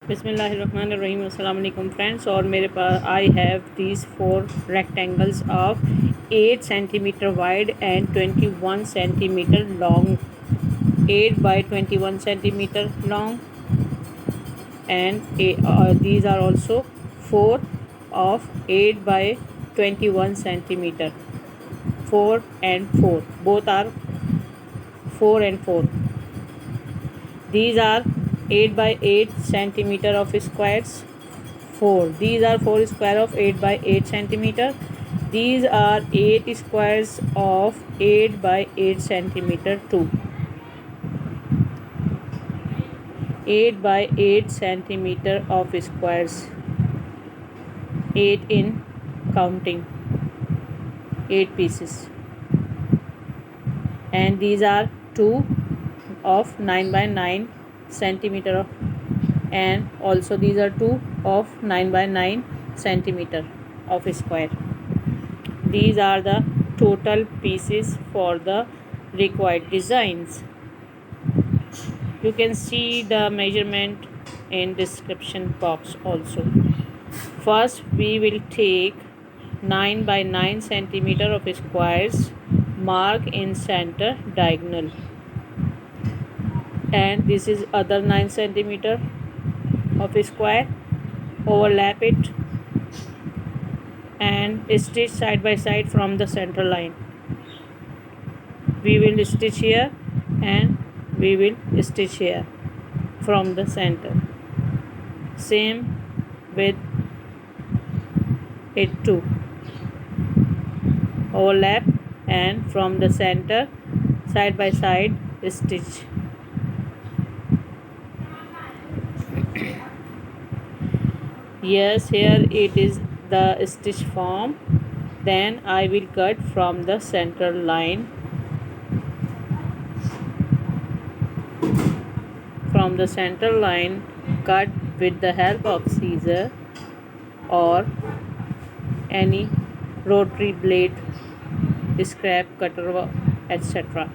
बिस्मिल्लाहिर्रहमानिर्रहीम अस्सलामुअलैकुम फ्रेंड्स। और मेरे पास I have these 4 rectangles of 8 centimeter wide and 21 centimeter long, 8 by 21 centimeter long, and these are also 4 of 8 by 21 centimeter, 4 and 4, both are 4 and 4. These are 8 by 8 centimeter of squares, 4. These are 4 square of 8 by 8 centimeter. These are 8 squares of 8 by 8 centimeter too. 8 by 8 centimeter of squares, 8 in counting, 8 pieces. And these are 2 of 9 by 9 centimeter, and also these are 2 of 9 by 9 centimeter of square. These are the total pieces for the required designs. You can see the measurement in description box also. First we will take 9 by 9 centimeter of squares, mark in center diagonal, and this is other 9 centimeter of square, overlap it and stitch side by side from the center line. We will stitch here and we will stitch here from the center. Same with it too. Overlap and from the center side by side stitch. Yes, here it is the stitch form. Then I will cut from the center line. From the center line, cut with the help of scissor or any rotary blade, scrap cutter, etc.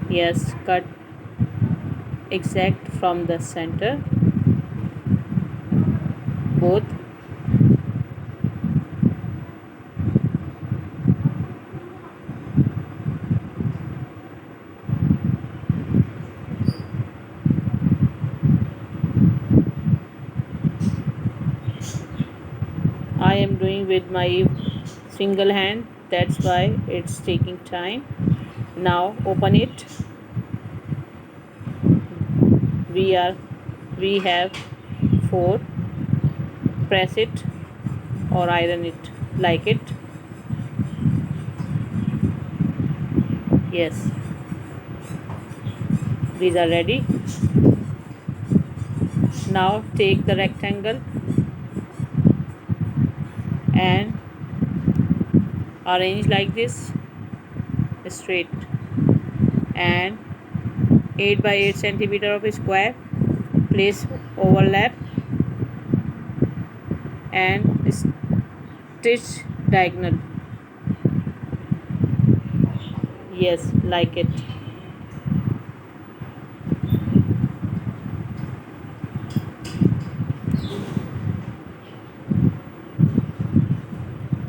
Yes, cut exact from the center, both. I am doing with my single hand, that's why it's taking time. Now open it. We have 4. Press it or iron it like it. Yes, these are ready. Now take the rectangle and arrange like this, straight, and 8 by 8 centimeter of square, place overlap and stitch diagonal. Yes, like it.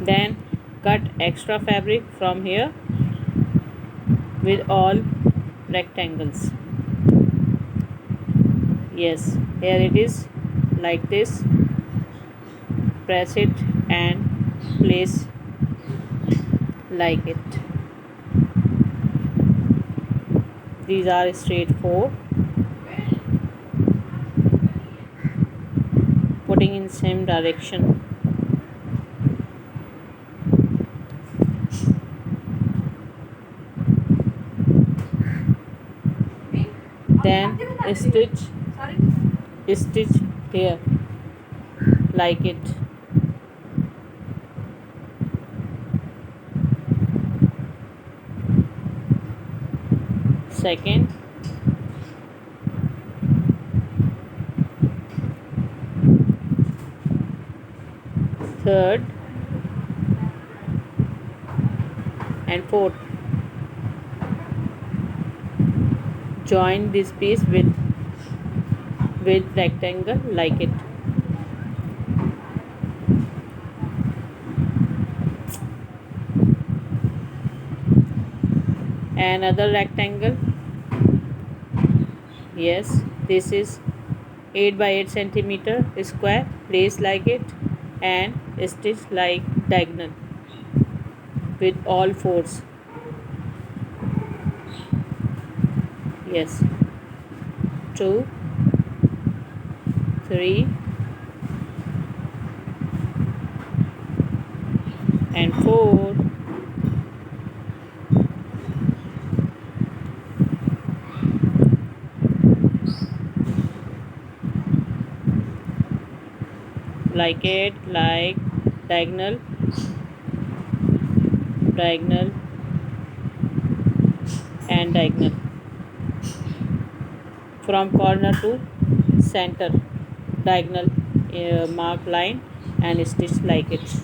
Then cut extra fabric from here with all rectangles. Yes, here it is like this. Press it and place like it. These are straight 4, putting in same direction. Then stitch here like it. Second, third, and fourth. Join this piece with with rectangle like it. Another rectangle. Yes, this is 8 by 8 centimeter square. Place like it and stitch like diagonal with all fours. Yes, 2, 3 and 4. Like it, like diagonal, diagonal and diagonal from corner to center, diagonal, mark line and stitch like it.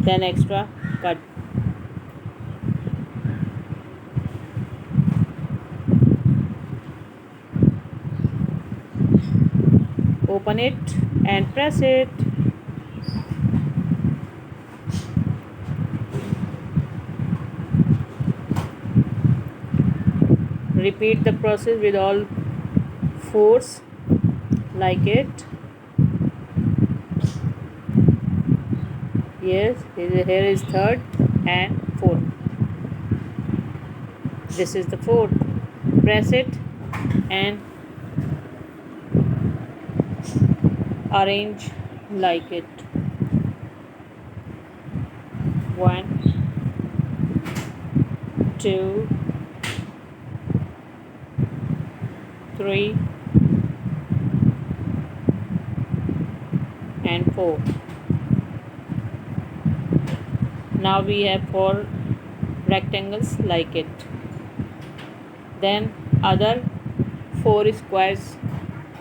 Then extra cut. Open it and press it. Repeat the process with all fours like it. Yes, here is third and fourth. This is the fourth. Press it and arrange like it. 1, 2, 3 and 4. Now we have 4 rectangles like it. Then other 4 squares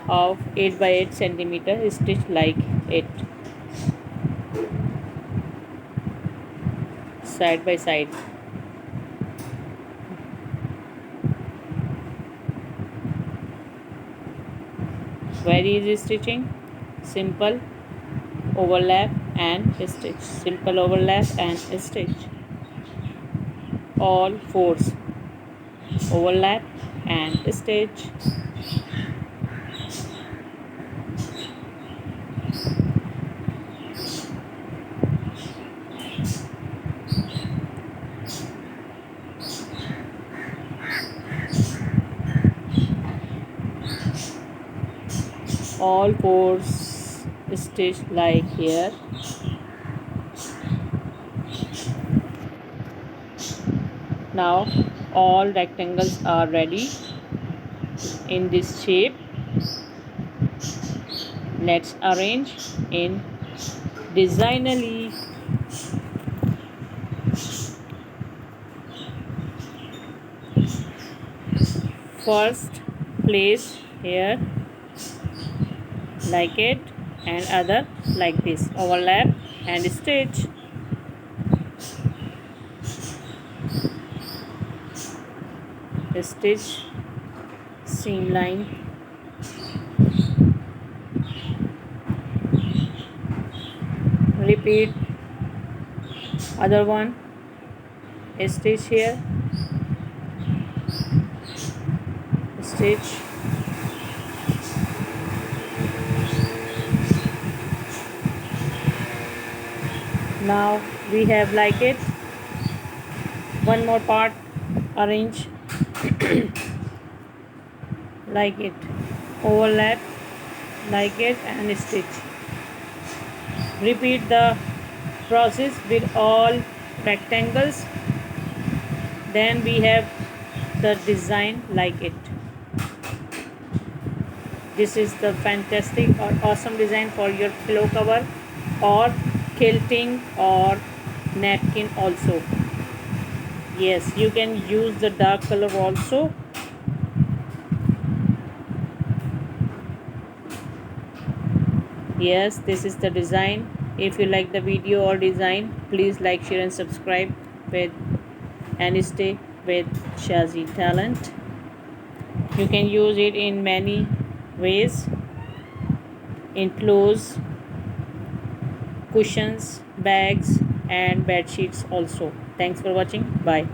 of 8 by 8 centimeter stitch like it, side by side. Very easy stitching, simple overlap and stitch, simple overlap and stitch. All fours overlap and stitch. All fours stitch like here. Now all rectangles are ready in this shape. Let's arrange in designally. First place here like it and other like this, overlap and stitch. Stitch seam line. Repeat other one, stitch here, stitch, now we have like it. One more part, arrange like it, overlap like it and stitch. Repeat the process with all rectangles. Then we have the design like it. This is the fantastic or awesome design for your pillow cover or quilting or napkin also. Yes, you can use the dark color also. Yes, this is the design. If you like the video or design, please like, share and subscribe with and stay with Shazi Talent. You can use it in many vase, enclose cushions, bags, and bed sheets also. Thanks for watching. Bye.